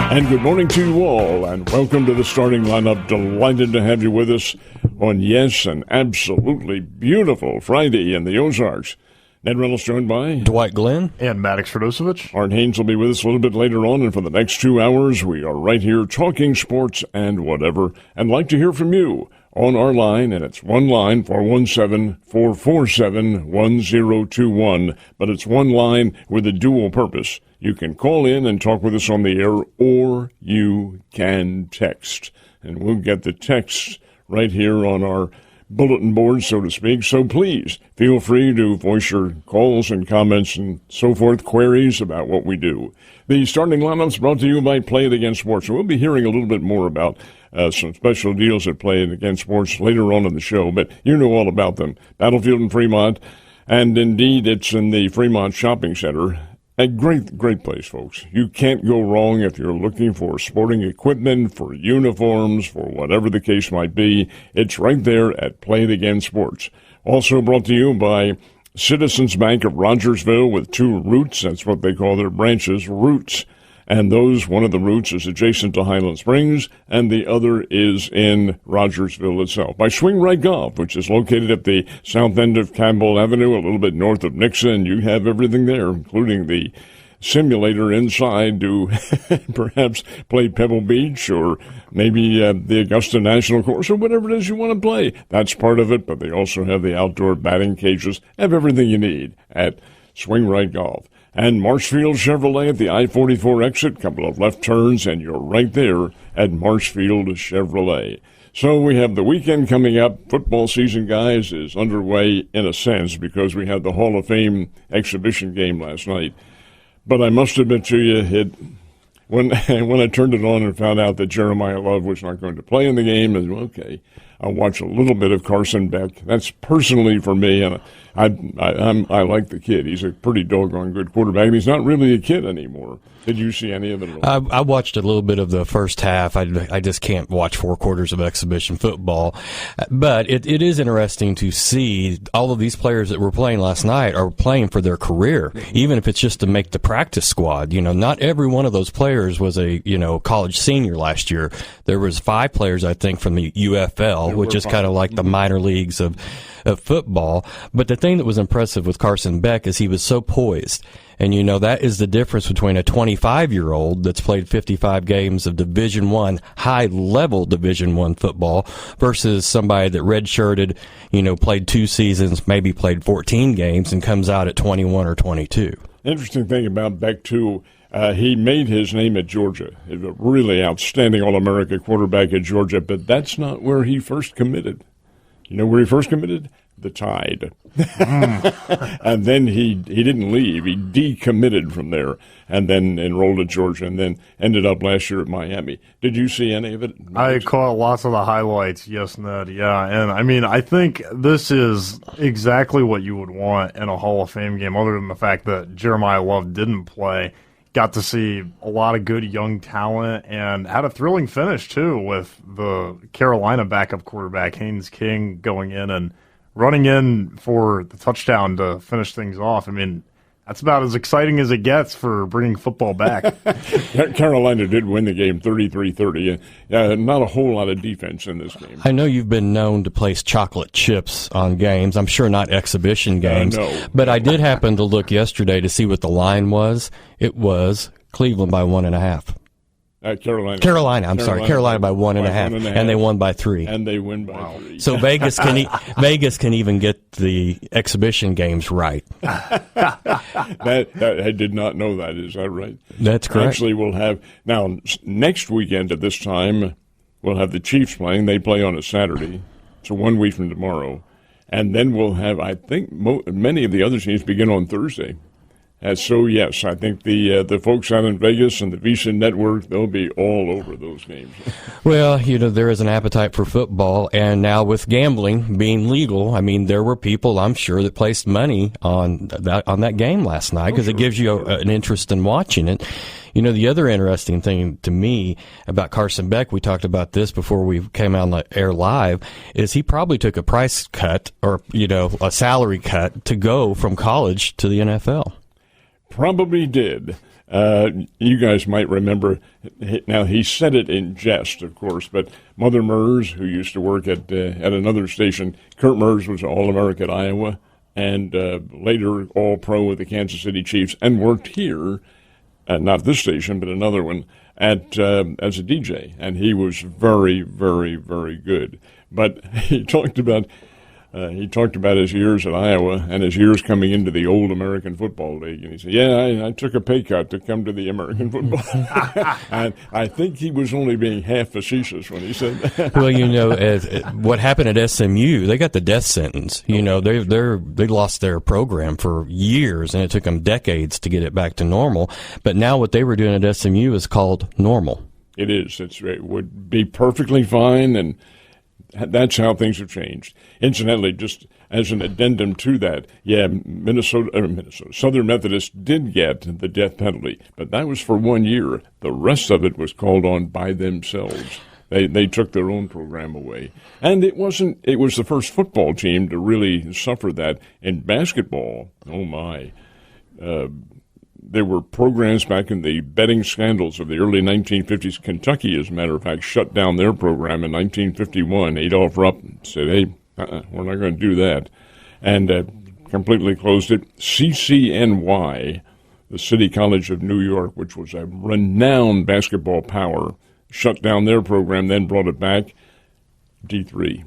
And good morning to you all, and welcome to the starting lineup. Delighted to have you with us on, yes, an absolutely beautiful Friday in the Ozarks. Ned Reynolds joined by Dwight Glenn and Maddux Radosevic. Art Haynes will be with us a little bit later on, and for the next 2 hours, we are right here talking sports and whatever, and like to hear from you on our line, and it's one line, 417-447-1021, but it's one line with a dual purpose. You can call in and talk with us on the air, or you can text. And we'll get the text right here on our bulletin board, so to speak. So please feel free to voice your calls and comments and so forth, queries about what we do. The starting lineup's brought to you by Play It Again Sports. And we'll be hearing a little bit more about some special deals at Play It Again Sports later on in the show, but you know all about them. Battlefield in Fremont, and indeed it's in the Fremont Shopping Center. A great place, folks. You can't go wrong if you're looking for sporting equipment, for uniforms, for whatever the case might be. It's right there at Play It Again Sports. Also brought to you by Citizens Bank of Rogersville with two routes. That's what they call their branches, routes. And one of the routes is adjacent to Highland Springs, and the other is in Rogersville itself. By Swing Right Golf, which is located at the south end of Campbell Avenue, a little bit north of Nixon. You have everything there, including the simulator inside to perhaps play Pebble Beach or maybe the Augusta National Course or whatever it is you want to play. That's part of it, but they also have the outdoor batting cages, have everything you need at Swing Right Golf. And Marshfield Chevrolet at the I-44 exit, couple of left turns, and you're right there at Marshfield Chevrolet. So we have the weekend coming up. Football season, guys, is underway in a sense because we had the Hall of Fame exhibition game last night. But I must admit to you, when I turned it on and found out that Jeremiah Love was not going to play in the game, I said, okay, I'll watch a little bit of Carson Beck. That's personally for me, and I like the kid. He's a pretty doggone good quarterback, and he's not really a kid anymore. Did you see any of it at all? I watched a little bit of the first half. I just can't watch 4 quarters of exhibition football. But it is interesting to see all of these players that were playing last night are playing for their career, even if it's just to make the practice squad. You know, not every one of those players was a, college senior last year. There was 5 players, I think, from the UFL, which is kind of like the minor leagues of football. But the thing that was impressive with Carson Beck is he was so poised. And, that is the difference between a 25-year-old that's played 55 games of Division I, high-level Division I football versus somebody that redshirted, played 2 seasons, maybe played 14 games and comes out at 21 or 22. Interesting thing about Beck, too, he made his name at Georgia. He's a really outstanding All-America quarterback at Georgia, but that's not where he first committed. You know where he first committed? The Tide. And then he didn't leave. He decommitted from there and then enrolled at Georgia and then ended up last year at Miami. Did you see any of it? I caught lots of the highlights, yes, Ned. Yeah, and I think this is exactly what you would want in a Hall of Fame game, other than the fact that Jeremiah Love didn't play. Got to see a lot of good young talent and had a thrilling finish, too, with the Carolina backup quarterback, Haynes King, going in and running in for the touchdown to finish things off. That's about as exciting as it gets for bringing football back. Carolina did win the game 33-30. Not a whole lot of defense in this game. I know you've been known to place chocolate chips on games. I'm sure not exhibition games. No. But I did happen to look yesterday to see what the line was. It was Cleveland by 1.5. Carolina by 1.5, and they won by 3. And they win by 3. So Vegas can even get the exhibition games right. I did not know that. Is that right? That's correct. Actually, we'll have now next weekend at this time. We'll have the Chiefs playing. They play on a Saturday, so 1 week from tomorrow, and then we'll have. I think many of the other teams begin on Thursday. So, yes, I think the folks out in Vegas and the Visa Network, they'll be all over those games. Well, there is an appetite for football, and now with gambling being legal, there were people, I'm sure, that placed money on that game last night because it gives you an interest in watching it. The other interesting thing to me about Carson Beck, we talked about this before we came on the air live, is he probably took a price cut or, a salary cut to go from college to the NFL. Probably did. You guys might remember, now he said it in jest, of course, but Mother Mers, who used to work at another station, Kurt Mers was All-America at Iowa, and later All-Pro with the Kansas City Chiefs, and worked here, not this station, but another one, as a DJ, and he was very, very, very good. But he talked about his years at Iowa and his years coming into the old American Football League. And he said, yeah, I took a pay cut to come to the American Football League. And I think he was only being half facetious when he said that. Well, what happened at SMU, they got the death sentence. They lost their program for years, and it took them decades to get it back to normal. But now what they were doing at SMU is called normal. It is. It would be perfectly fine, and that's how things have changed. Incidentally, just as an addendum to that, Southern Methodist did get the death penalty, but that was for 1 year. The rest of it was called on by themselves. They took their own program away. And it was the first football team to really suffer that. In basketball, oh my, there were programs back in the betting scandals of the early 1950s. Kentucky, as a matter of fact, shut down their program in 1951. Adolph Rupp said, hey, we're not going to do that, and completely closed it. CCNY, the City College of New York, which was a renowned basketball power, shut down their program, then brought it back, D3.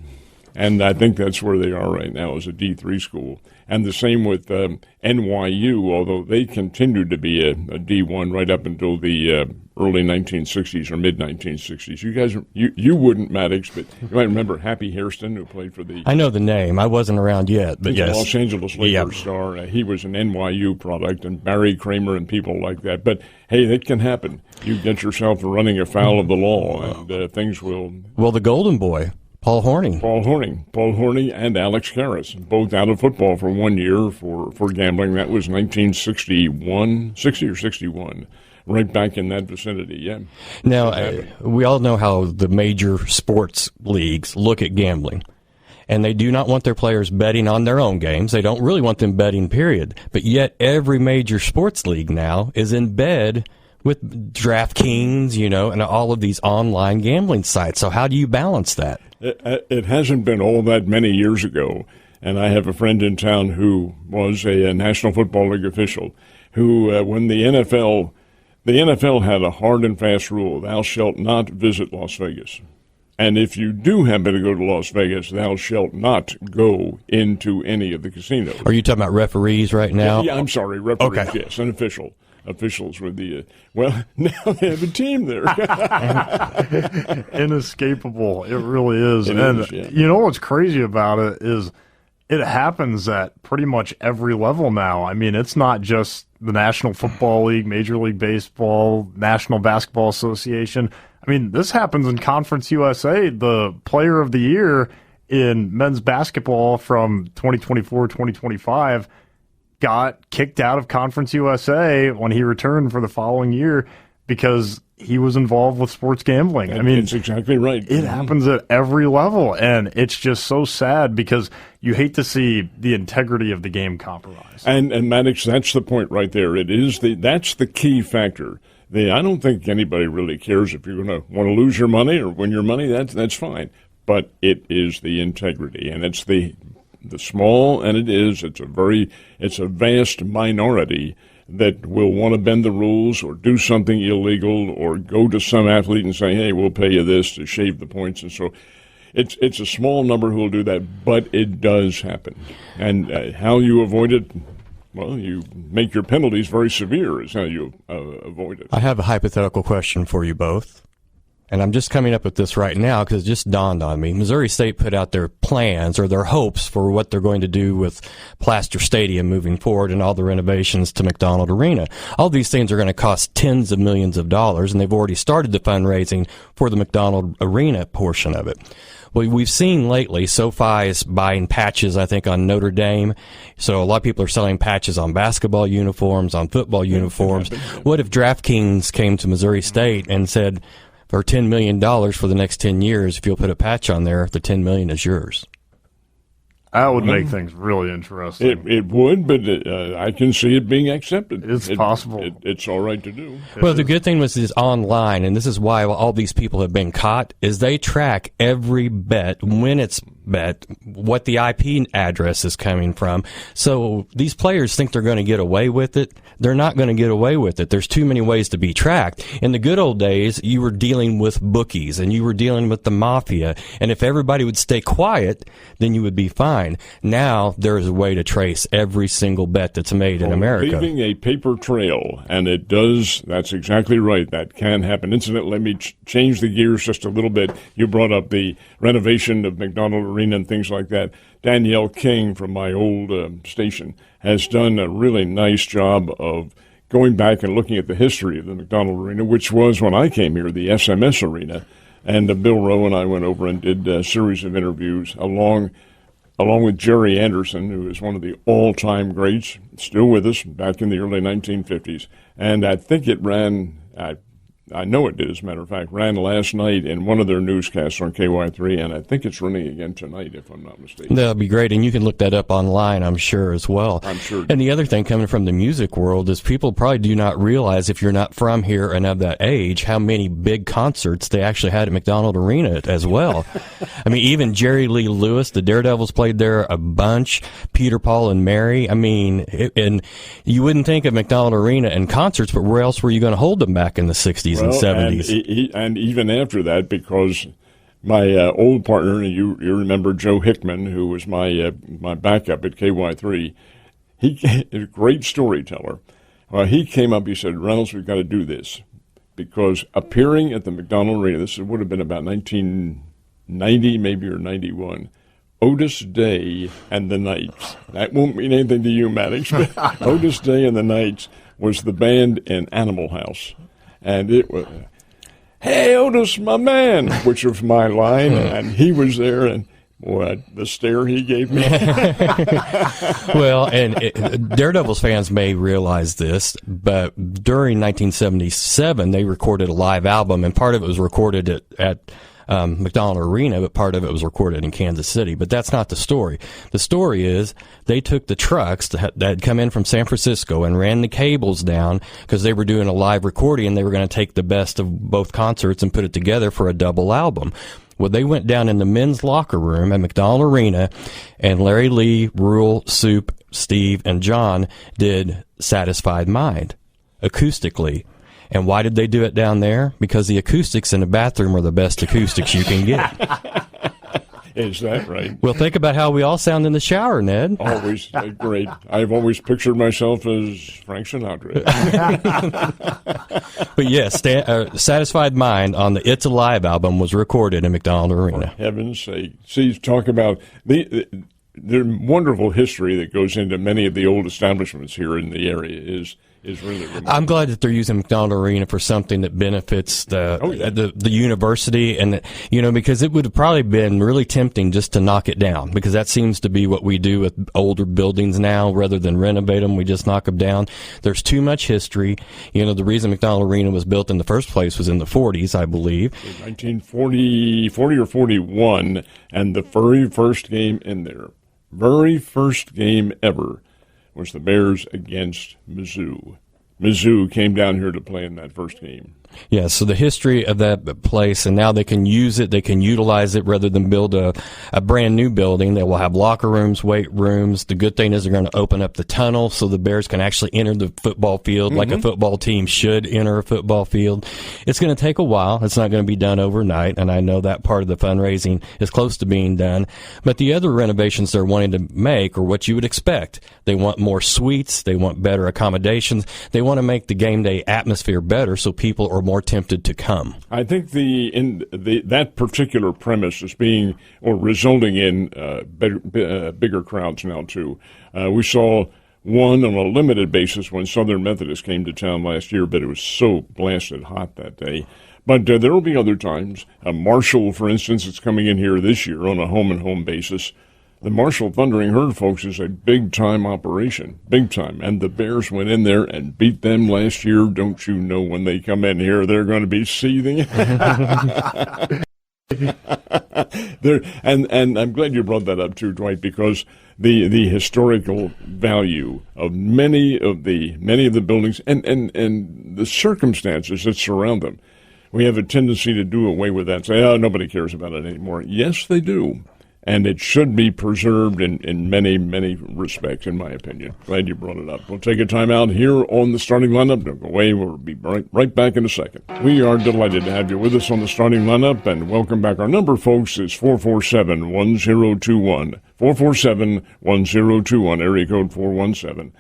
And I think that's where they are right now, as a D3 school. And the same with NYU, although they continued to be a D1 right up until the early 1960s or mid-1960s. You guys, you wouldn't, Maddux, but you might remember Happy Hairston, who played for the... I know the name. I wasn't around yet, but yes. Los Angeles Lakers star. He was an NYU product, and Barry Kramer and people like that. But, hey, that can happen. You get yourself running afoul of the law, and things will... Well, the golden boy. Paul Hornung and Alex Karras, both out of football for 1 year for gambling. That was 1961, 60 or 61, right back in that vicinity, yeah. Now, we all know how the major sports leagues look at gambling, and they do not want their players betting on their own games. They don't really want them betting, period. But yet every major sports league now is in bed with DraftKings, and all of these online gambling sites. So how do you balance that? It hasn't been all that many years ago, and I have a friend in town who was a National Football League official who, when the NFL had a hard and fast rule, thou shalt not visit Las Vegas. And if you do happen to go to Las Vegas, thou shalt not go into any of the casinos. Are you talking about referees right now? Yeah, I'm sorry, referees, okay. Yes, an officials with the now they have a team there. Inescapable, it really is. You know what's crazy about it is it happens at pretty much every level now. I mean, it's not just the National Football League, Major League Baseball, National Basketball Association. I mean, this happens in Conference USA. The player of the year in men's basketball from 2024-2025 got kicked out of Conference USA when he returned for the following year because he was involved with sports gambling. I mean, it's exactly right. It happens at every level, and it's just so sad because you hate to see the integrity of the game compromised. And Maddux, that's the point right there. That's the key factor. I don't think anybody really cares if you're going to want to lose your money or win your money. That's fine, but it is the integrity, and it's the small, and it's a vast minority that will want to bend the rules or do something illegal or go to some athlete and say, hey, we'll pay you this to shave the points. And so it's a small number who will do that, but it does happen. And how you avoid it, well, you make your penalties very severe is how you avoid it. I have a hypothetical question for you both. And I'm just coming up with this right now because it just dawned on me. Missouri State put out their plans or their hopes for what they're going to do with Plaster Stadium moving forward and all the renovations to McDonald Arena. All these things are going to cost tens of millions of dollars, and they've already started the fundraising for the McDonald Arena portion of it. Well, we've seen lately, SoFi is buying patches, I think, on Notre Dame. So a lot of people are selling patches on basketball uniforms, on football uniforms. What if DraftKings came to Missouri State and said, for $10 million for the next 10 years, if you'll put a patch on there, the $10 million is yours? That would make things really interesting. It would, but I can see it being accepted. It's possible. It's all right to do. Well, the good thing was is online, and this is why all these people have been caught, is they track every bet, when it's bet, what the IP address is coming from. So these players think they're going to get away with it. They're not going to get away with it. There's too many ways to be tracked. In the good old days, you were dealing with bookies, and you were dealing with the mafia, and if everybody would stay quiet, then you would be fine. Now there's a way to trace every single bet that's made in America. Leaving a paper trail, and it does. That's exactly right. That can happen. Incidentally, let me change the gears just a little bit. You brought up the renovation of McDonald Arena and things like that. Danielle King from my old station has done a really nice job of going back and looking at the history of the McDonald Arena, which was, when I came here, the SMS Arena. And Bill Rowe and I went over and did a series of interviews along with Jerry Anderson, who is one of the all-time greats, still with us, back in the early 1950s. And I think it ran, I know it did, as a matter of fact, ran last night in one of their newscasts on KY3, and I think it's running again tonight, if I'm not mistaken. That'll be great, and you can look that up online, I'm sure, as well. I'm sure. And the other thing coming from the music world is people probably do not realize, if you're not from here and of that age, how many big concerts they actually had at McDonald Arena as well. I mean, even Jerry Lee Lewis, the Daredevils played there a bunch, Peter, Paul, and Mary. I mean, and you wouldn't think of McDonald Arena and concerts, but where else were you going to hold them back in the 60s and 70s? And even after that, because my old partner, and you remember Joe Hickman, who was my backup at KY3, he is a great storyteller. Well, he came up, he said, Reynolds, we've got to do this, because appearing at the McDonald Arena, this would have been about 1990 maybe or 91, Otis Day and the Knights. That won't mean anything to you, Maddux, but Otis Day and the Knights was the band in Animal House. And it was, hey, Otis, my man, which was my line, and he was there, and boy, the stare he gave me. Well, and Daredevils fans may realize this, but during 1977, they recorded a live album, and part of it was recorded at McDonald Arena, but part of it was recorded in Kansas City. But that's not the story. The story is they took the trucks that had come in from San Francisco and ran the cables down because they were doing a live recording, and they were going to take the best of both concerts and put it together for a double album. Well, they went down in the men's locker room at McDonald Arena, and Larry Lee, Rule, Soup, Steve, and John did Satisfied Mind acoustically. And why did they do it down there? Because the acoustics in the bathroom are the best acoustics you can get. Is that right? Well, think about how we all sound in the shower, Ned. Always great. I've always pictured myself as Frank Sinatra. But yes, Satisfied Mind on the It's Alive album was recorded in McDonald Arena. For heaven's sake. See, talk about the wonderful history that goes into many of the old establishments here in the area is really remarkable. I'm glad that they're using McDonald Arena for something that benefits the university, and because it would have probably been really tempting just to knock it down, because that seems to be what we do with older buildings now. Rather than renovate them, we just knock them down. There's too much history. The reason McDonald Arena was built in the first place was in the 40s, I believe. In 1940 or 41, and the very first game in there, very first game ever, was the Bears against Mizzou. Mizzou came down here to play in that first game. Yeah, so the history of that place, and now they can use it, they can utilize it rather than build a brand new building. They will have locker rooms, weight rooms. The good thing is they're going to open up the tunnel so the Bears can actually enter the football field like a football team should enter a football field. It's going to take a while. It's not going to be done overnight, and I know that part of the fundraising is close to being done. But the other renovations they're wanting to make are what you would expect. They want more suites. They want better accommodations. They want to make the game day atmosphere better so people are more tempted to come. I think that particular premise is being or resulting in bigger crowds now too. We saw one on a limited basis when Southern Methodist came to town last year, but it was so blasted hot that day. But there will be other times. Marshall, for instance, is coming in here this year on a home-and-home basis. The Marshall Thundering Herd, folks, is a big-time operation, big time. And the Bears went in there and beat them last year. Don't you know when they come in here, they're going to be seething? And I'm glad you brought that up too, Dwight, because the historical value of many of the buildings and the circumstances that surround them. We have a tendency to do away with that and say, oh, nobody cares about it anymore. Yes, they do. And it should be preserved in many, many respects, in my opinion. Glad you brought it up. We'll take a time out here on the starting lineup. Don't go away. We'll be right back in a second. We are delighted to have you with us on the starting lineup, and welcome back. Our number, folks, is 447-1021. 447-1021, area code 417.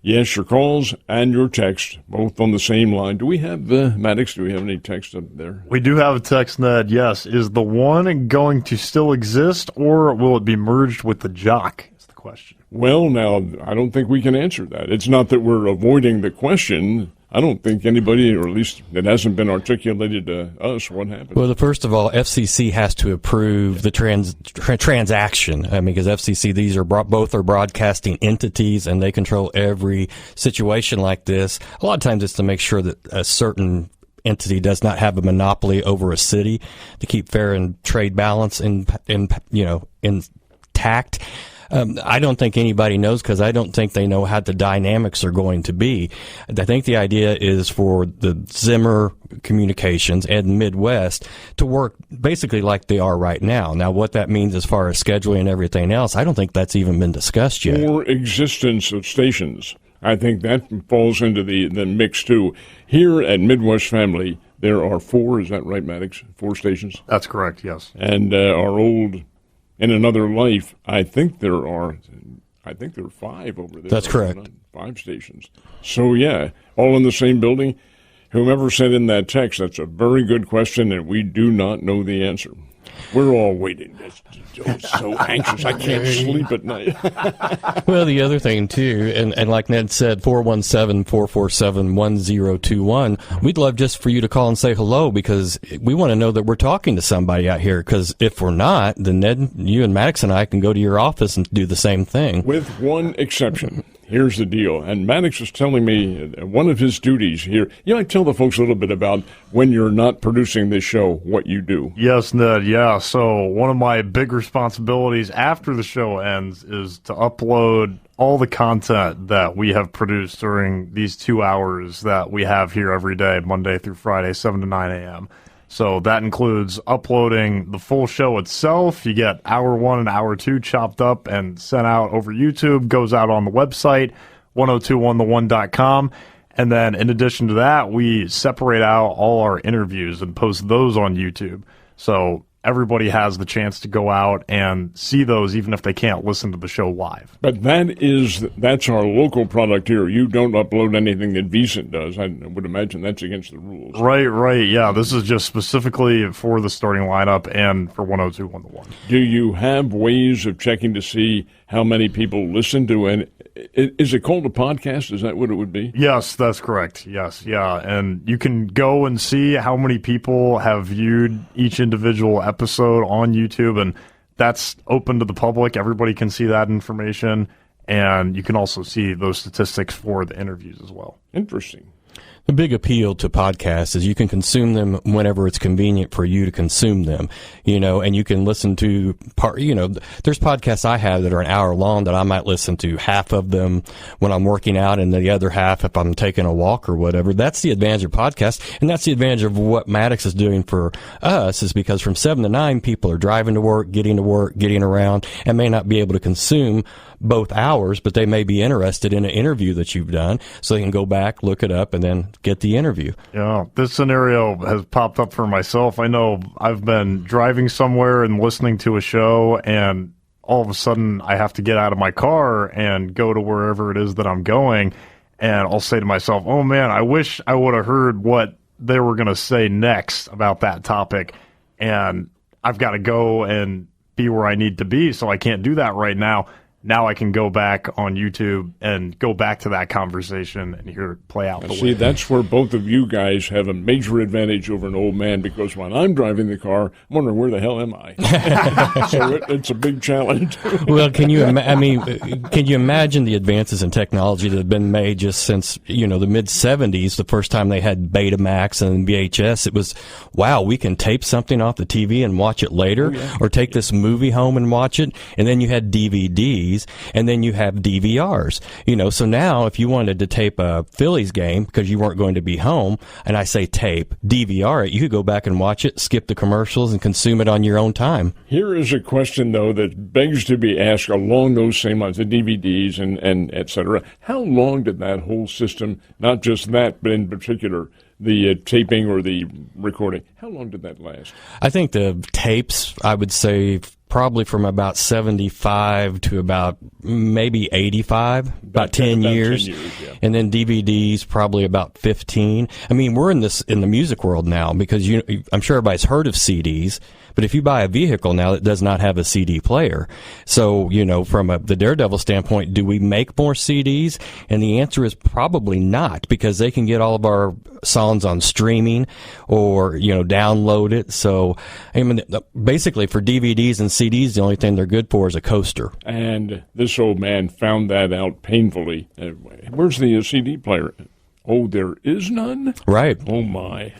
Yes, your calls and your text, both on the same line. Do we have, Maddux, do we have any text up there? We do have a text, Ned, yes. Is the one going to still exist, or will it be merged with the Jock, is the question. Well, now, I don't think we can answer that. It's not that we're avoiding the question. I don't think anybody, or at least it hasn't been articulated to us, what happened. Well, first of all, FCC has to approve the transaction. I mean, because FCC, these are both are broadcasting entities, and they control every situation like this. A lot of times, it's to make sure that a certain entity does not have a monopoly over a city to keep fair and trade balance intact. I don't think anybody knows, because I don't think they know how the dynamics are going to be. I think the idea is for the Zimmer Communications and Midwest to work basically like they are right now. Now, what that means as far as scheduling and everything else, I don't think that's even been discussed yet. Or existence of stations. I think that falls into the mix, too. Here at Midwest Family, there are 4, is that right, Maddux? 4 stations? That's correct, yes. And our old... In another life, I think there are 5 over there. That's correct. 5 stations. So, yeah, all in the same building. Whomever sent in that text, that's a very good question, and we do not know the answer. We're all waiting. I'm so anxious. I can't sleep at night. Well, the other thing, too, and like Ned said, 417-447-1021, we'd love just for you to call and say hello, because we want to know that we're talking to somebody out here, because if we're not, then Ned, you and Maddux and I can go to your office and do the same thing. With one exception. Here's the deal, and Maddux was telling me one of his duties here. I tell the folks a little bit about when you're not producing this show, what you do. Yes, Ned, yeah. So one of my big responsibilities after the show ends is to upload all the content that we have produced during these 2 hours that we have here every day, Monday through Friday, 7 to 9 a.m. So that includes uploading the full show itself. You get hour 1 and hour 2 chopped up and sent out over YouTube, goes out on the website, 1021theone.com. And then in addition to that, we separate out all our interviews and post those on YouTube. So everybody has the chance to go out and see those, even if they can't listen to the show live. But that's our local product here. You don't upload anything that VSiN does. I would imagine that's against the rules. Right. Yeah, this is just specifically for the starting lineup and for 102 The One. Do you have ways of checking to see how many people listen to it? Is it called a podcast? Is that what it would be? Yes, that's correct. Yes, yeah. And you can go and see how many people have viewed each individual episode on YouTube, and that's open to the public. Everybody can see that information, and you can also see those statistics for the interviews as well. Interesting. The big appeal to podcasts is you can consume them whenever it's convenient for you to consume them, and you can listen to there's podcasts I have that are an hour long that I might listen to half of them when I'm working out and the other half if I'm taking a walk or whatever. That's the advantage of podcasts, and that's the advantage of what Maddux is doing for us, is because from 7 to 9 people are driving to work, getting around, and may not be able to consume both hours, but they may be interested in an interview that you've done, so they can go back, look it up, and then get the interview. Yeah, this scenario has popped up for myself. I know I've been driving somewhere and listening to a show, and all of a sudden I have to get out of my car and go to wherever it is that I'm going, and I'll say to myself, oh man, I wish I would have heard what they were going to say next about that topic, and I've got to go and be where I need to be, so I can't do that right now. now I can go back on YouTube and go back to that conversation and hear it play out. See, that's where both of you guys have a major advantage over an old man, because when I'm driving the car, I'm wondering, where the hell am I? So it's a big challenge. Well, can you imagine the advances in technology that have been made just since, the mid-'70s, the first time they had Betamax and VHS? It was, wow, we can tape something off the TV and watch it later, or take this movie home and watch it. And then you had DVDs. And then you have DVRs, so now if you wanted to tape a Phillies game because you weren't going to be home, and I say tape, DVR it, you could go back and watch it, skip the commercials, and consume it on your own time. Here is a question, though, that begs to be asked along those same lines, the DVDs and et cetera. How long did that whole system, not just that, but in particular, the taping or the recording, how long did that last? I think the tapes, I would say, probably from about 75 to about maybe 85, about 10 years. 10 years, yeah. And then DVDs probably about 15. I mean, we're in the music world now, because I'm sure everybody's heard of CDs, but if you buy a vehicle now that does not have a CD player, so, from the Daredevil standpoint, do we make more CDs? And the answer is probably not, because they can get all of our songs on streaming or, download it. So, I mean, basically for DVDs and CDs, the only thing they're good for is a coaster. And this old man found that out painfully. Where's the CD player? Oh, there is none? Right. Oh, my.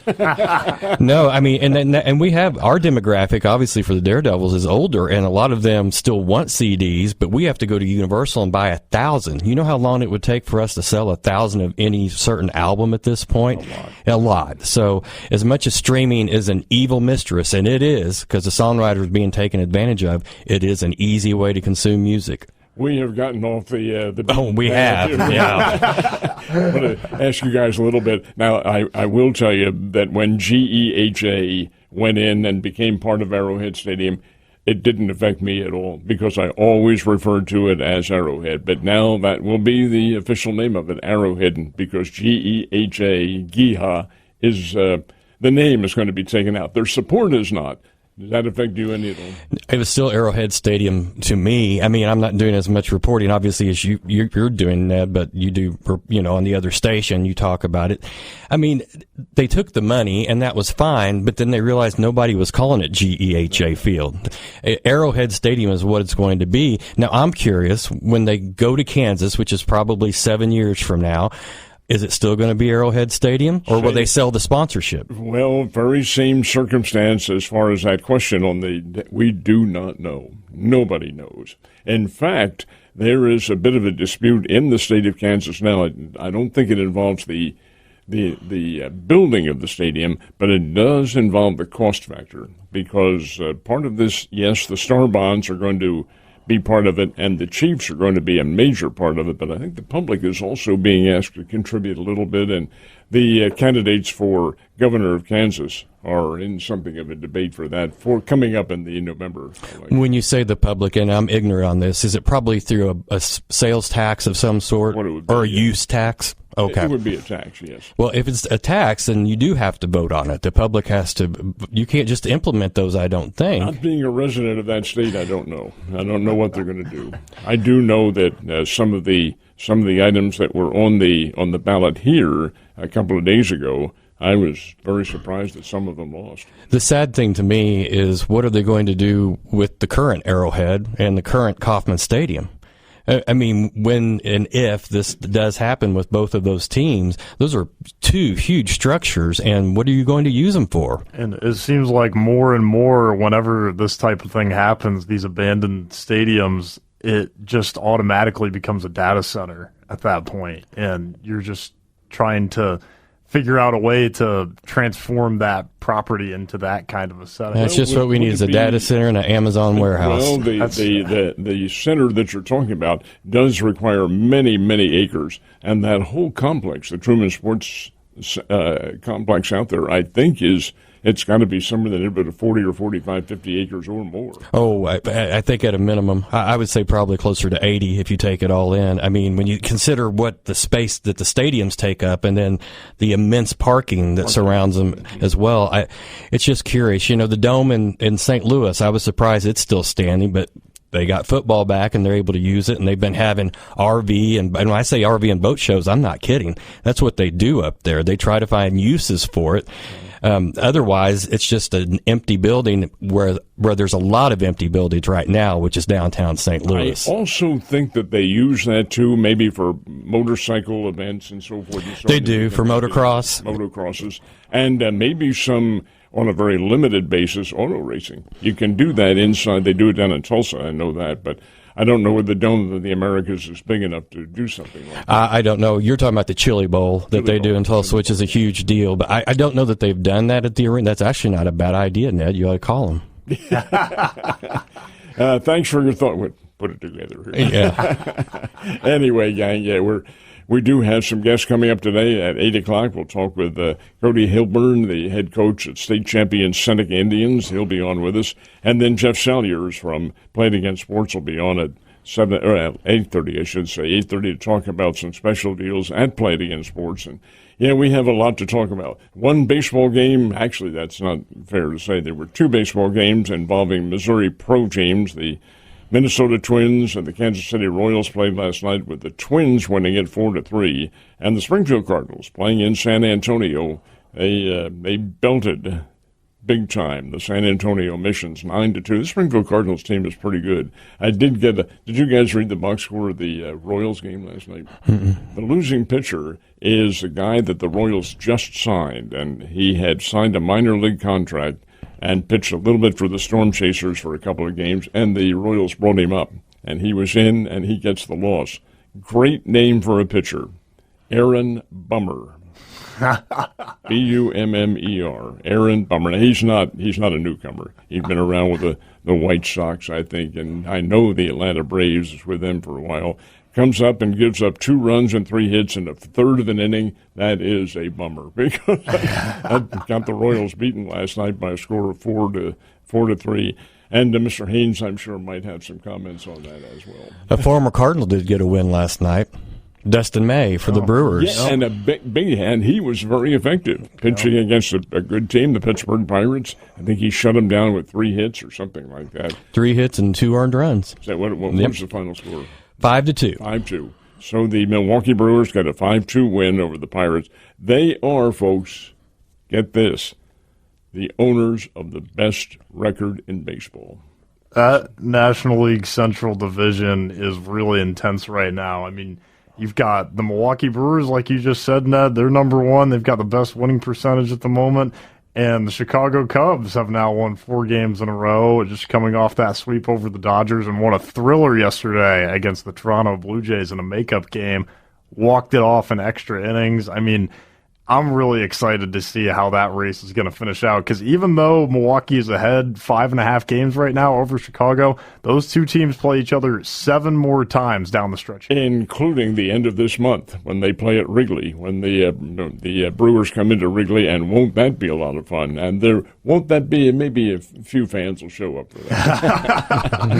No, I mean, and we have our demographic, obviously, for the Daredevils is older, and a lot of them still want CDs, but we have to go to Universal and buy 1,000. You know how long it would take for us to sell 1,000 of any certain album at this point? A lot. So as much as streaming is an evil mistress, and it is, because the songwriter is being taken advantage of, it is an easy way to consume music. We have gotten off the Oh, we have, yeah. I'm going to ask you guys a little bit. Now, I will tell you that when GEHA went in and became part of Arrowhead Stadium, it didn't affect me at all, because I always referred to it as Arrowhead. But now that will be the official name of it, Arrowhead, because GEHA is the name is going to be taken out. Their support is not. Does that affect you any at all? It was still Arrowhead Stadium to me. I mean, I'm not doing as much reporting, obviously, as you're doing, Ned, but you do, on the other station, you talk about it. I mean, they took the money, and that was fine, but then they realized nobody was calling it GEHA Field. Arrowhead Stadium is what it's going to be. Now, I'm curious, when they go to Kansas, which is probably 7 years from now, is it still going to be Arrowhead Stadium, or will they sell the sponsorship? Well, very same circumstance as far as that question we do not know. Nobody knows. In fact, there is a bit of a dispute in the state of Kansas now. I don't think it involves the building of the stadium, but it does involve the cost factor, because part of this, yes, the Star Bonds are going to be part of it, and the Chiefs are going to be a major part of it, but I think the public is also being asked to contribute a little bit, and the candidates for governor of Kansas are in something of a debate for that, for coming up in the November election. When you say the public, and I'm ignorant on this, is it probably through a sales tax of some sort, or a use tax? Okay. It would be a tax, yes. Well, if it's a tax, then you do have to vote on it. The public has to. You can't just implement those, I don't think. Not being a resident of that state, I don't know. I don't know what they're going to do. I do know that some of the items that were on the ballot here a couple of days ago, I was very surprised that some of them lost. The sad thing to me is, what are they going to do with the current Arrowhead and the current Kauffman Stadium? I mean, when and if this does happen with both of those teams, those are two huge structures, and what are you going to use them for? And it seems like more and more, whenever this type of thing happens, these abandoned stadiums, it just automatically becomes a data center at that point, and you're just trying to figure out a way to transform that property into that kind of a setup. That's just what we need, is a data center and an Amazon warehouse. Well, the center that you're talking about does require many, many acres, and that whole complex, the Truman Sports complex out there, I think it's got to be somewhere in the neighborhood of 40 or 45, 50 acres or more. Oh, I think at a minimum. I would say probably closer to 80 if you take it all in. I mean, when you consider what the space that the stadiums take up and then the immense parking that surrounds them as well, it's just curious. The Dome in St. Louis, I was surprised it's still standing, but they got football back and they're able to use it, and they've been having RV and when I say RV and boat shows, I'm not kidding. That's what they do up there. They try to find uses for it. Otherwise, it's just an empty building where there's a lot of empty buildings right now, which is downtown St. Louis. I also think that they use that too, maybe for motorcycle events and so forth. They do for motocross, motocrosses, and maybe some. On a very limited basis, auto racing. You can do that inside. They do it down in Tulsa, I know that, but I don't know whether the Dome of the Americas is big enough to do something like that. I don't know. You're talking about the Chili Bowl that they do in Tulsa, which is a huge deal, but I don't know that they've done that at the arena. That's actually not a bad idea, Ned. You ought to call them. Thanks for your thought. We'll put it together here. Yeah. Anyway, gang, we do have some guests coming up today at 8 o'clock. We'll talk with Cody Hilburn, the head coach at state champion Seneca Indians. He'll be on with us. And then Jeff Salyers from Playing Against Sports will be on at 8:30, I should say, 8:30 to talk about some special deals at Playing Against Sports. And, yeah, we have a lot to talk about. One baseball game, actually that's not fair to say. There were two baseball games involving Missouri pro teams, the Minnesota Twins and the Kansas City Royals played last night, with the Twins winning it 4-3, and the Springfield Cardinals playing in San Antonio. They belted big time the San Antonio Missions 9-2. The Springfield Cardinals team is pretty good. I did get did you guys read the box score of the Royals game last night? Mm-mm. The losing pitcher is a guy that the Royals just signed, and he had signed a minor league contract and pitched a little bit for the Storm Chasers for a couple of games, and the Royals brought him up, and he was in, and he gets the loss. Great name for a pitcher, Aaron Bummer. Bummer. Aaron Bummer. Now, he's not a newcomer. He's been around with the White Sox, I think, and I know the Atlanta Braves is with them for a while. Comes up and gives up 2 runs and 3 hits in a third of an inning. That is a bummer, because I got the Royals beaten last night by a score of 4-3. And Mr. Haynes, I'm sure, might have some comments on that as well. A former Cardinal did get a win last night. Dustin May for the Brewers. Yeah, and a big hand. He was very effective pitching against a good team, the Pittsburgh Pirates. I think he shut them down with 3 hits or something like that. 3 hits and 2 earned runs. Is that what's the final score? 5-2. 5-2. So the Milwaukee Brewers got a 5-2 win over the Pirates. They are, folks, get this, the owners of the best record in baseball. That National League Central Division is really intense right now. I mean, you've got the Milwaukee Brewers, like you just said, Ned. They're number 1. They've got the best winning percentage at the moment. And the Chicago Cubs have now won 4 games in a row, just coming off that sweep over the Dodgers, and won a thriller yesterday against the Toronto Blue Jays in a makeup game. Walked it off in extra innings. I mean, I'm really excited to see how that race is going to finish out, because even though Milwaukee is ahead 5.5 games right now over Chicago, those two teams play each other 7 more times down the stretch. Including the end of this month when they play at Wrigley, when the Brewers come into Wrigley, and won't that be a lot of fun? And won't that be, maybe a few fans will show up for that.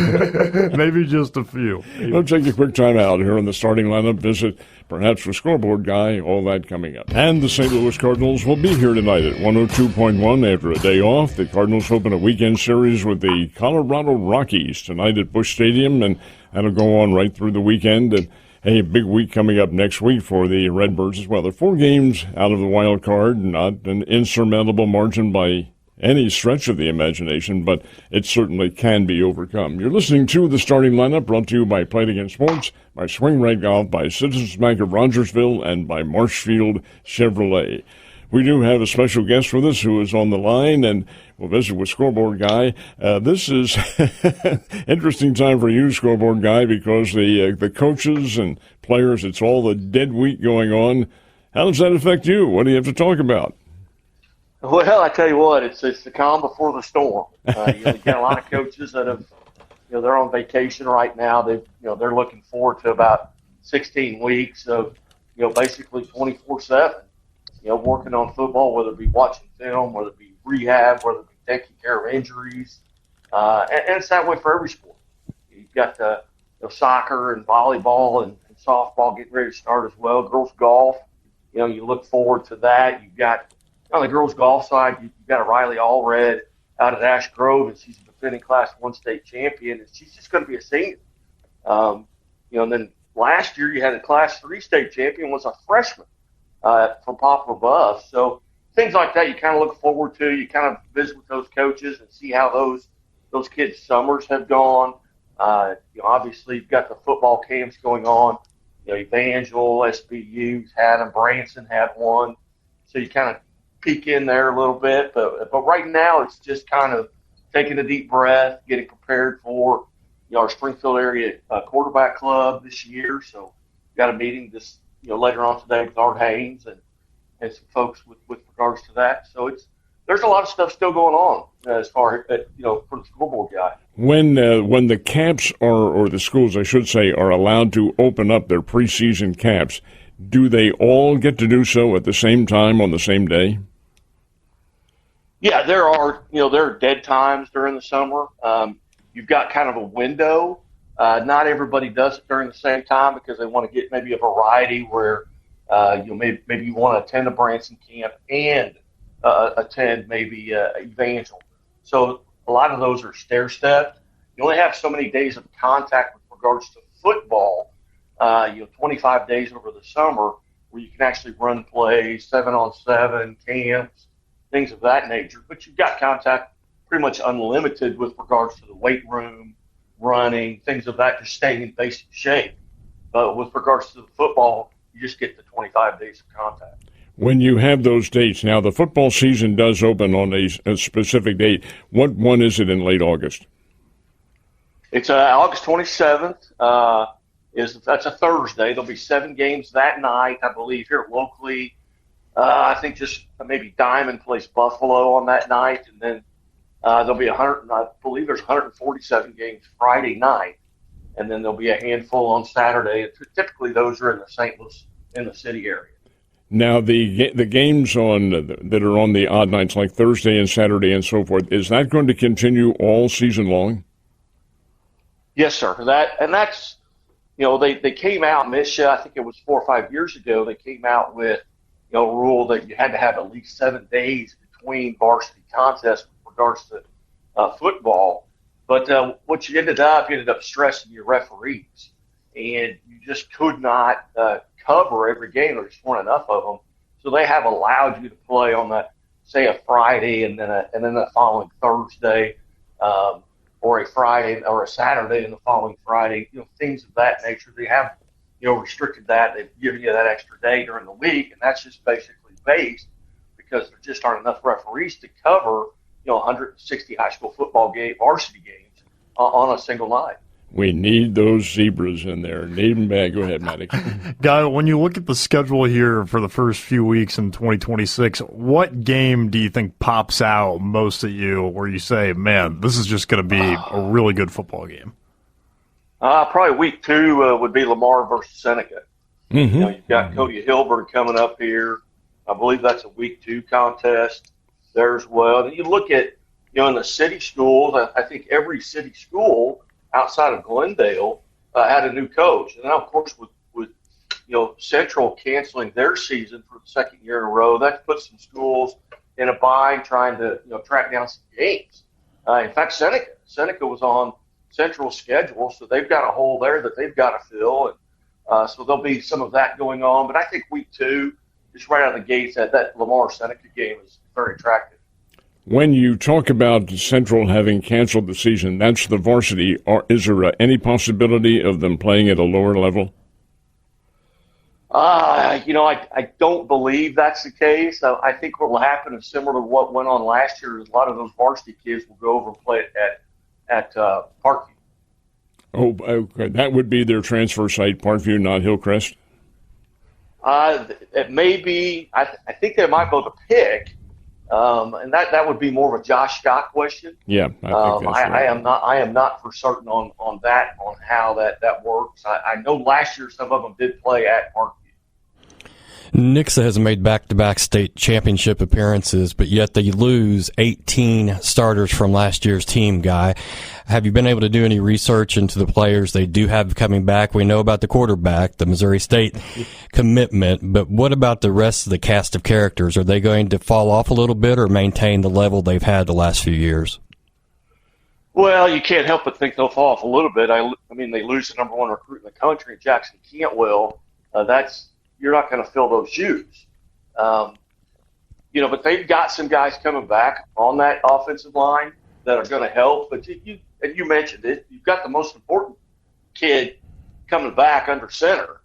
Maybe just a few. We'll take a quick time out here on the starting lineup, visit perhaps with Scoreboard Guy, all that coming up. And the St. Louis Cardinals will be here tonight at 102.1 after a day off. The Cardinals open a weekend series with the Colorado Rockies tonight at Busch Stadium, and that'll go on right through the weekend. And a big week coming up next week for the Redbirds as well. They're 4 games out of the wild card, not an insurmountable margin by any stretch of the imagination, but it certainly can be overcome. You're listening to the starting lineup, brought to you by Playing Against Sports, by Swing Right Golf, by Citizens Bank of Rogersville, and by Marshfield Chevrolet. We do have a special guest with us who is on the line, and we'll visit with Scoreboard Guy. This is interesting time for you, Scoreboard Guy, because the coaches and players, it's all the dead week going on. How does that affect you? What do you have to talk about? Well, I tell you what, it's the calm before the storm. You got a lot of coaches that have, they're on vacation right now. They're looking forward to about 16 weeks of, basically 24/7, working on football, whether it be watching film, whether it be rehab, whether it be taking care of injuries, and it's that way for every sport. You've got soccer and volleyball and softball getting ready to start as well. Girls golf, you look forward to that. You've got on the girls' golf side, you've got a Riley Allred out at Ash Grove, and she's a defending Class 1 state champion, and she's just going to be a senior. And then last year you had a Class 3 state champion was a freshman from Poplar Bluff. So things like that you kind of look forward to. You kind of visit with those coaches and see how those kids' summers have gone. Obviously you've got the football camps going on. Evangel, SBU's had them, Branson had one. So you kind of peek in there a little bit. But right now it's just kind of taking a deep breath, getting prepared for our Springfield area quarterback club this year. So got a meeting this later on today with Art Haynes and some folks with regards to that. So there's a lot of stuff still going on as far as for the school board guy. When the camps or the schools, I should say, are allowed to open up their preseason camps, do they all get to do so at the same time on the same day? Yeah, there are dead times during the summer. You've got kind of a window. Not everybody does it during the same time because they want to get maybe a variety where maybe you want to attend a Branson camp and attend maybe Evangel. So a lot of those are stair-stepped. You only have so many days of contact with regards to football, 25 days over the summer where you can actually run plays, 7-on-7 camps, things of that nature. But you've got contact pretty much unlimited with regards to the weight room, running, things of that, just staying in basic shape. But with regards to the football, you just get the 25 days of contact. When you have those dates, now the football season does open on a specific date. What one is it in late August? It's August 27th. That's a Thursday. There'll be 7 games that night, I believe, here locally. I think just maybe Diamond plays Buffalo on that night, and then there'll be I believe there's 147 games Friday night, and then there'll be a handful on Saturday. Typically, those are in the St. Louis, in the city area. Now, the games that are on the odd nights, like Thursday and Saturday and so forth, is that going to continue all season long? Yes, sir. That's they came out, Misha, I think it was 4 or 5 years ago, they came out with a rule that you had to have at least 7 days between varsity contests with regards to football. But what you ended up stressing your referees, and you just could not cover every game. There just weren't enough of them, so they have allowed you to play on that, say, a Friday and then the following Thursday, or a Friday or a Saturday and the following Friday. Things of that nature. They have restricted that. They've given you that extra day during the week, and that's just basically based because there just aren't enough referees to cover 160 high school football varsity games on a single night. We need those zebras in there. Need them back. Go ahead, Maddux. Guy, when you look at the schedule here for the first few weeks in 2026, what game do you think pops out most at you where you say, man, this is just going to be a really good football game? Probably week 2 would be Lamar versus Seneca. Mm-hmm. You've got Cody Hilbert coming up here. I believe that's a week 2 contest there as well. And you look at, in the city schools, I think every city school outside of Glendale had a new coach. And now, of course, with Central canceling their season for the second year in a row, that puts some schools in a bind trying to track down some games. In fact, Seneca was on Central's schedule, so they've got a hole there that they've got to fill. And so there'll be some of that going on. But I think week 2, just right out of the gates, that Lamar-Seneca game is very attractive. When you talk about Central having canceled the season, that's the varsity. Is there any possibility of them playing at a lower level? I don't believe that's the case. I think what will happen is similar to what went on last year. Is a lot of those varsity kids will go over and play at Parkview. Oh, okay. That would be their transfer site, Parkview, not Hillcrest? It may be. I think they might go to pick. And that would be more of a Josh Scott question. Yeah, I think that's right. I am not for certain on how that works. I know last year some of them did play at Parkview. Nixa has made back-to-back state championship appearances, but yet they lose 18 starters from last year's team, Guy. Have you been able to do any research into the players they do have coming back? We know about the quarterback, the Missouri State commitment, but what about the rest of the cast of characters? Are they going to fall off a little bit or maintain the level they've had the last few years? Well, you can't help but think they'll fall off a little bit. I mean, they lose the number one recruit in the country, Jackson Cantwell. You're not going to fill those shoes. But they've got some guys coming back on that offensive line that are going to help. But you mentioned it. You've got the most important kid coming back under center.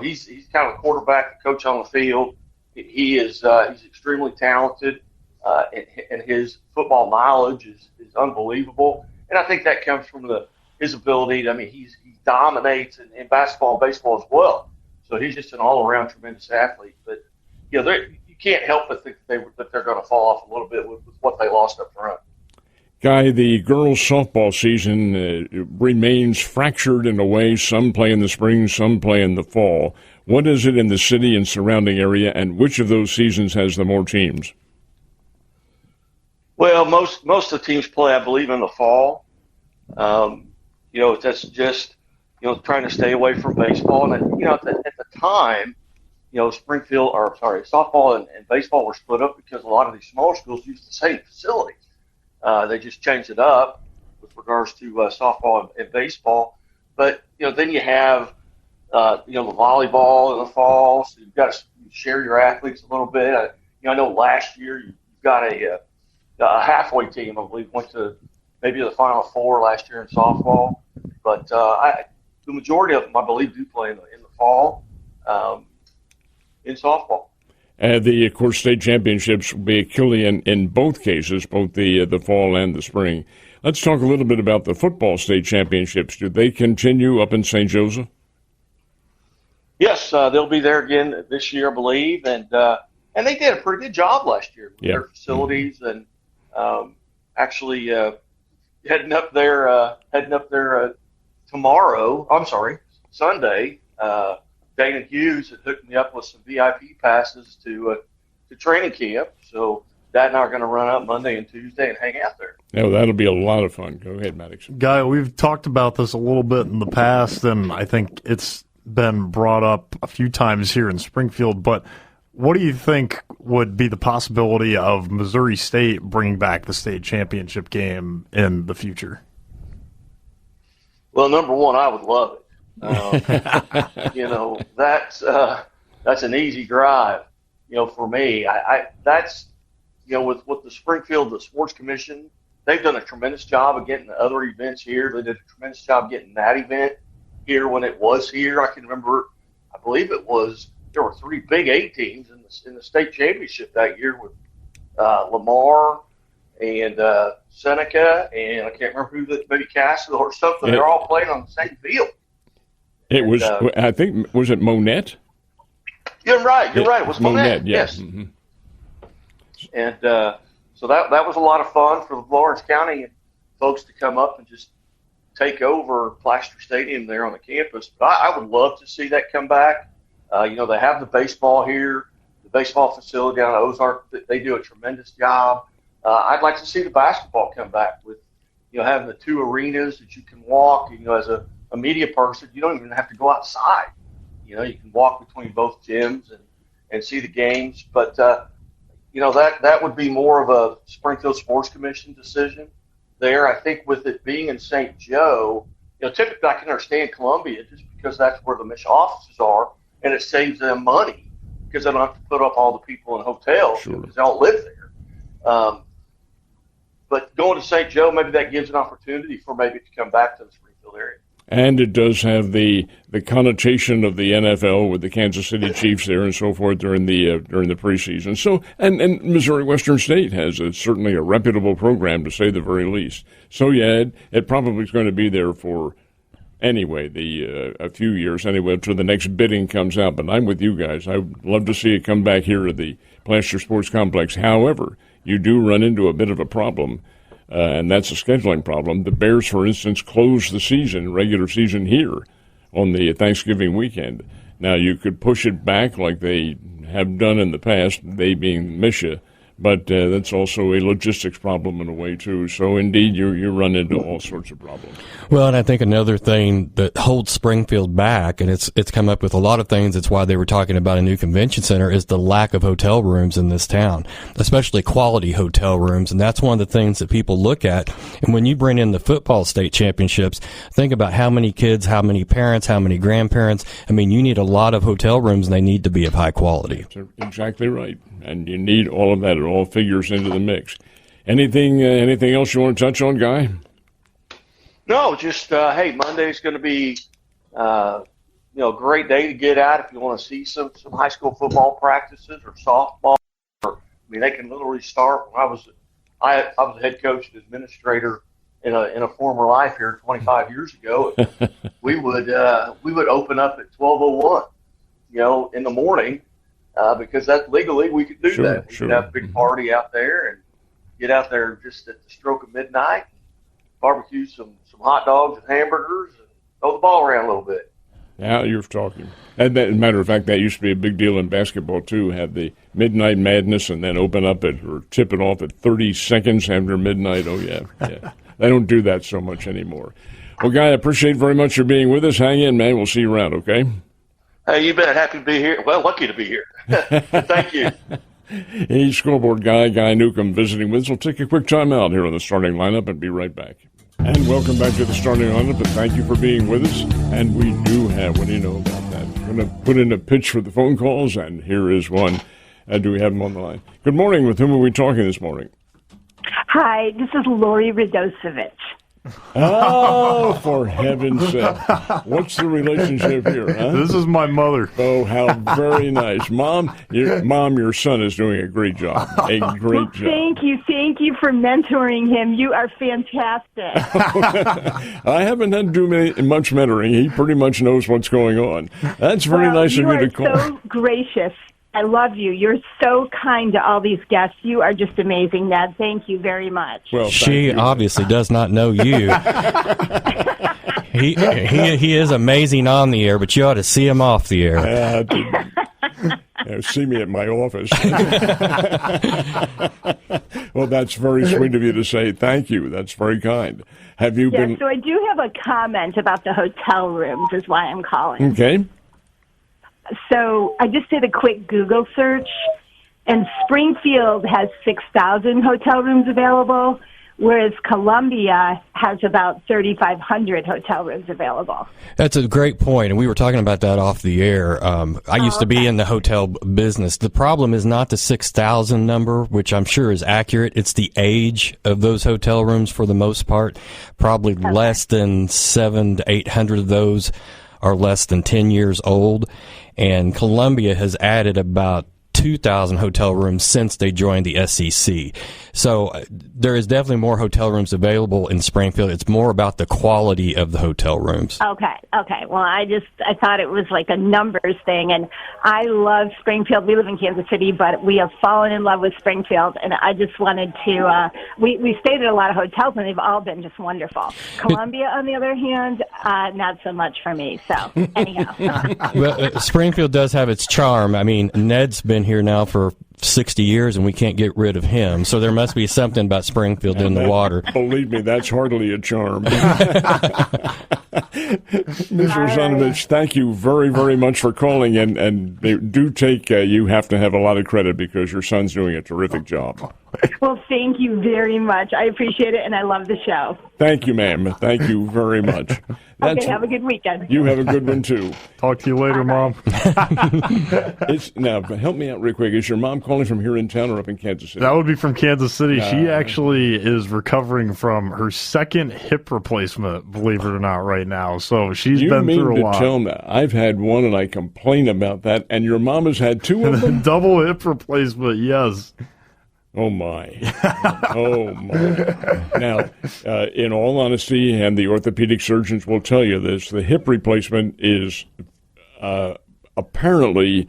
He's kind of a quarterback, the coach on the field. He's extremely talented, and his football knowledge is unbelievable. And I think that comes from his ability. He dominates in basketball and baseball as well. So he's just an all-around tremendous athlete. But you can't help but think that they're going to fall off a little bit with what they lost up front. Guy, the girls' softball season remains fractured in a way. Some play in the spring, some play in the fall. What is it in the city and surrounding area, and which of those seasons has the more teams? Well, most of the teams play, I believe, in the fall. That's just trying to stay away from baseball. And at the time, softball and baseball were split up because a lot of these smaller schools used the same facilities. They just changed it up with regards to softball and baseball. But then you have the volleyball in the fall, so you've got to share your athletes a little bit. I know last year you've got a halfway team, I believe, went to maybe the Final Four last year in softball. But the majority of them, I believe, do play in the fall in softball. Of course, state championships will be Achillean in both cases, both the fall and the spring. Let's talk a little bit about the football state championships. Do they continue up in St. Joseph? Yes, they'll be there again this year, I believe, and they did a pretty good job last year with their facilities and actually heading up there tomorrow. I'm sorry, Sunday. Dana Hughes had hooked me up with some VIP passes to training camp, so Dad and I are going to run up Monday and Tuesday and hang out there. Yeah, that'll be a lot of fun. Go ahead, Maddux. Guy, we've talked about this a little bit in the past, and I think it's been brought up a few times here in Springfield, but what do you think would be the possibility of Missouri State bringing back the state championship game in the future? Well, number one, I would love it. That's an easy drive, for me. That's with the Springfield, the Sports Commission, they've done a tremendous job of getting the other events here. They did a tremendous job getting that event here when it was here. I can remember, I believe there were 3 Big 8 teams in the state championship that year with Lamar and Seneca, and I can't remember who, maybe Castle or something. They're all playing on the same field. It was, I think, was it Monette? You're right. It was Monette. Yes. Mm-hmm. And so that was a lot of fun for the Lawrence County and folks to come up and just take over Plaster Stadium there on the campus. But I would love to see that come back. They have the baseball here, the baseball facility down at Ozark. They do a tremendous job. I'd like to see the basketball come back with, having the 2 arenas that you can walk. As a media person, you don't even have to go outside. You can walk between both gyms and see the games. But, that would be more of a Springfield Sports Commission decision there. I think with it being in St. Joe, typically I can understand Columbia just because that's where the mission offices are, and it saves them money because they don't have to put up all the people in hotels because they don't live there. But going to St. Joe, maybe that gives an opportunity for maybe to come back to the Springfield area. And it does have the connotation of the NFL with the Kansas City Chiefs there and so forth during the preseason. So, and Missouri Western State has certainly a reputable program, to say the very least. So, yeah, it probably is going to be there for anyway a few years anyway until the next bidding comes out. But I'm with you guys. I would love to see it come back here to the Plaster Sports Complex. However, you do run into a bit of a problem. And that's a scheduling problem. The Bears, for instance, closed the regular season here on the Thanksgiving weekend. Now, you could push it back like they have done in the past, they being MSU, but that's also a logistics problem in a way, too. So, indeed, you run into all sorts of problems. Well, and I think another thing that holds Springfield back, and it's come up with a lot of things, that's why they were talking about a new convention center, is the lack of hotel rooms in this town, especially quality hotel rooms. And that's one of the things that people look at. And when you bring in the football state championships, think about how many kids, how many parents, how many grandparents. I mean, you need a lot of hotel rooms, and they need to be of high quality. That's exactly right. And you need all of that. It all figures into the mix. Anything else you want to touch on, Guy? No, just hey, Monday's going to be a great day to get out if you want to see some high school football practices or softball. They can literally start. When I was a head coach and administrator in a former life here 25 years ago. we would open up at 12:01, in the morning. Because that legally we could do that. We could have a big party out there and get out there just at the stroke of midnight, barbecue some hot dogs and hamburgers, and throw the ball around a little bit. Now you're talking. And as a matter of fact, that used to be a big deal in basketball too. Have the midnight madness and then open up it or tip it off at 30 seconds after midnight. Oh yeah. They don't do that so much anymore. Well, Guy, I appreciate very much your being with us. Hang in, man. We'll see you around. Okay. Hey, you bet. Happy to be here. Well, lucky to be here. Thank you. He's scoreboard guy, Guy Newcomb, visiting with us. We'll take a quick time out here on the starting lineup and be right back. And welcome back to the starting lineup, and thank you for being with us. And we do have, what do you know about that? We're going to put in a pitch for the phone calls, and here is one. Do we have him on the line? Good morning. With whom are we talking this morning? Hi, this is Lori Radosevic. Oh, for heaven's sake. What's the relationship here, huh? This is my mother. Oh, how very nice. Mom, your son is doing a great job. A great job. Thank you for mentoring him. You are fantastic. I haven't had to do much mentoring. He pretty much knows what's going on. That's very nice of you to call. You are so gracious. I love you. You're so kind to all these guests. You are just amazing, Ned. Thank you very much. Well, she obviously does not know you. He is amazing on the air, but you ought to see him off the air. See me at my office. Well, that's very sweet of you to say thank you. That's very kind. Have you been? So I do have a comment about the hotel rooms is why I'm calling. Okay. So I just did a quick Google search, and Springfield has 6,000 hotel rooms available, whereas Columbia has about 3,500 hotel rooms available. That's a great point, and we were talking about that off the air. I used to be in the hotel business. The problem is not the 6,000 number, which I'm sure is accurate. It's the age of those hotel rooms for the most part. Probably less than 700 to 800 of those are less than 10 years old. And Columbia has added about 2,000 hotel rooms since they joined the SEC. So there is definitely more hotel rooms available in Springfield. It's more about the quality of the hotel rooms. Okay. Well, I thought it was like a numbers thing, and I love Springfield. We live in Kansas City, but we have fallen in love with Springfield, and I just wanted to, we stayed at a lot of hotels, and they've all been just wonderful. Columbia, on the other hand, not so much for me. So anyhow. Well, Springfield does have its charm. I mean, Ned's been here now for 60 years, and we can't get rid of him. So there must be something about Springfield in the water. Believe me, that's hardly a charm. Ms. Radosevic, thank you very, very much for calling, and do take, you have to have a lot of credit because your son's doing a terrific job. Well, thank you very much. I appreciate it, and I love the show. Thank you, ma'am. Thank you very much. Okay, have a good weekend. You have a good one, too. Talk to you later, Mom. Now, help me out real quick. Is your mom calling from here in town or up in Kansas City? That would be from Kansas City. She actually is recovering from her second hip replacement, believe it or not, right now. So she's been through a lot. Tell me, I've had one, and I complain about that, and your mom has had two of them? Double hip replacement, yes. Oh, my. Oh, my. Now, in all honesty, and the orthopedic surgeons will tell you this, the hip replacement is apparently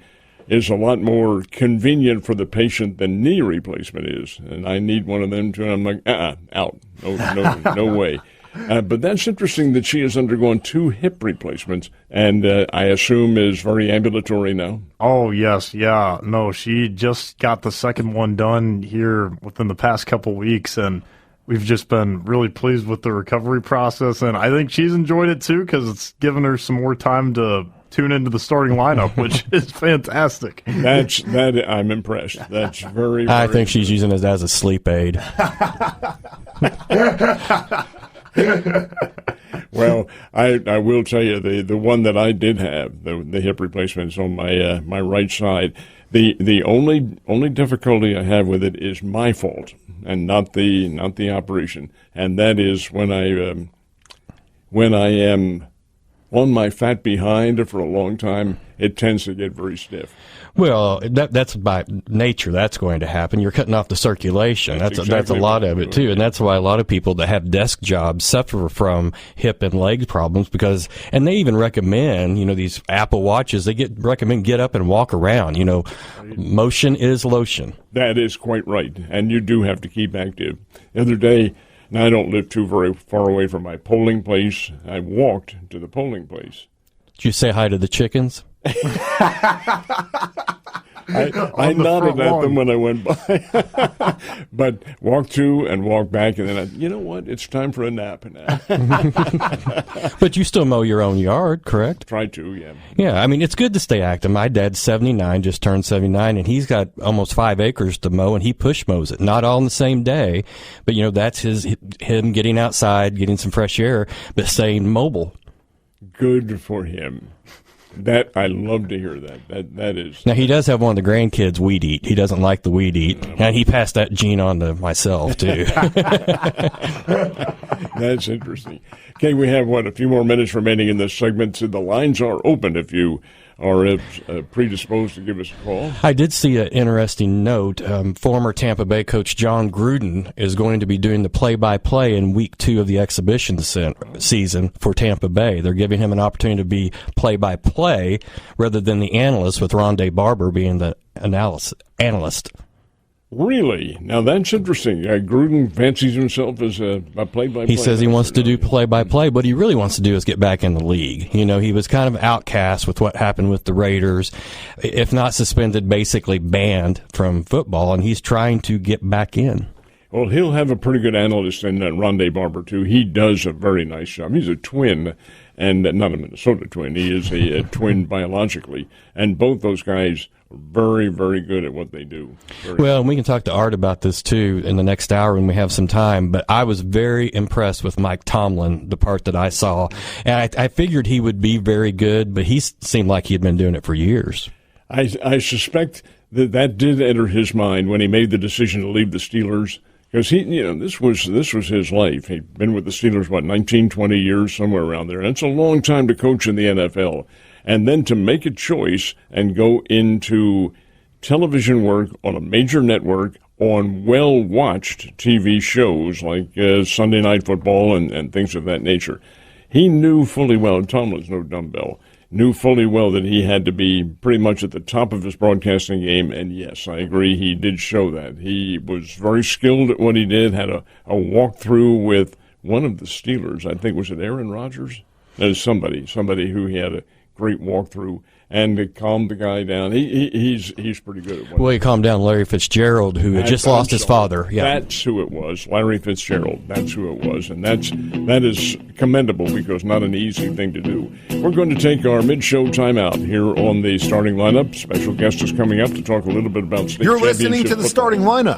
is a lot more convenient for the patient than knee replacement is. And I need one of them, too. And I'm like, out. No way. But that's interesting that she has undergone 2 hip replacements, and I assume is very ambulatory now. Oh, yes, yeah. No, she just got the second one done here within the past couple weeks, and we've just been really pleased with the recovery process, and I think she's enjoyed it too because it's given her some more time to tune into the starting lineup, which is fantastic. I'm impressed. That's very I think she's using it as a sleep aid. Well, I will tell you, the one that I did have, the hip replacement is on my right side. The only difficulty I have with it is my fault and not the operation, and that is when I am on my fat behind for a long time, it tends to get very stiff. Well, that's by nature. That's going to happen. You're cutting off the circulation. That's a lot of it too, and that's why a lot of people that have desk jobs suffer from hip and leg problems and they even recommend, these Apple Watches. They recommend get up and walk around. Motion is lotion. That is quite right, and you do have to keep active. The other day. Now, I don't live too very far away from my polling place. I walked to the polling place. Did you say hi to the chickens? I nodded at them when I went by, but walked to and walked back, and then you know what? It's time for a nap now. But you still mow your own yard, correct? Try to, yeah. Yeah, I mean, it's good to stay active. My dad's 79, just turned 79, and he's got almost 5 acres to mow, and he push mows it. Not all on the same day, but, that's him getting outside, getting some fresh air, but staying mobile. Good for him. That I love to hear that. That is. Now he does have one of the grandkids weed eat. He doesn't like the weed eat, and he passed that gene on to myself too. That's interesting. Okay, we have a few more minutes remaining in this segment. So the lines are open if you are predisposed to give us a call. I did see an interesting note. Former Tampa Bay coach John Gruden is going to be doing the play-by-play in Week 2 of the exhibition season for Tampa Bay. They're giving him an opportunity to be play-by-play rather than the analyst, with Rondé Barber being the analyst. Really? Now that's interesting. Gruden fancies himself as a play-by-play. He says he wants to do play-by-play. What he really wants to do is get back in the league. He was kind of outcast with what happened with the Raiders. If not suspended, basically banned from football, and he's trying to get back in. Well, he'll have a pretty good analyst in Rondé Barber, too. He does a very nice job. He's a twin, and not a Minnesota twin. He is a twin biologically, and both those guys very, very good at what they do. Well, we can talk to Art about this, too, in the next hour when we have some time. But I was very impressed with Mike Tomlin, the part that I saw. And I figured he would be very good, but he seemed like he had been doing it for years. I suspect that did enter his mind when he made the decision to leave the Steelers. Because this was his life. He'd been with the Steelers, 19, 20 years, somewhere around there. And it's a long time to coach in the NFL. And then to make a choice and go into television work on a major network on well-watched TV shows like Sunday Night Football and things of that nature. He knew fully well, and Tomlin's no dumbbell, knew fully well that he had to be pretty much at the top of his broadcasting game, and yes, I agree, he did show that. He was very skilled at what he did, had a walkthrough with one of the Steelers, I think, was it Aaron Rodgers? No, somebody who he had a great walkthrough, and to calm the guy down. He's pretty good at what he calmed down Larry Fitzgerald, who had just lost his father. Yeah. That's who it was, Larry Fitzgerald. That's who it was, and that is commendable because not an easy thing to do. We're going to take our mid-show timeout here on the starting lineup. Special guest is coming up to talk a little bit about state You're listening to the football. Starting Lineup.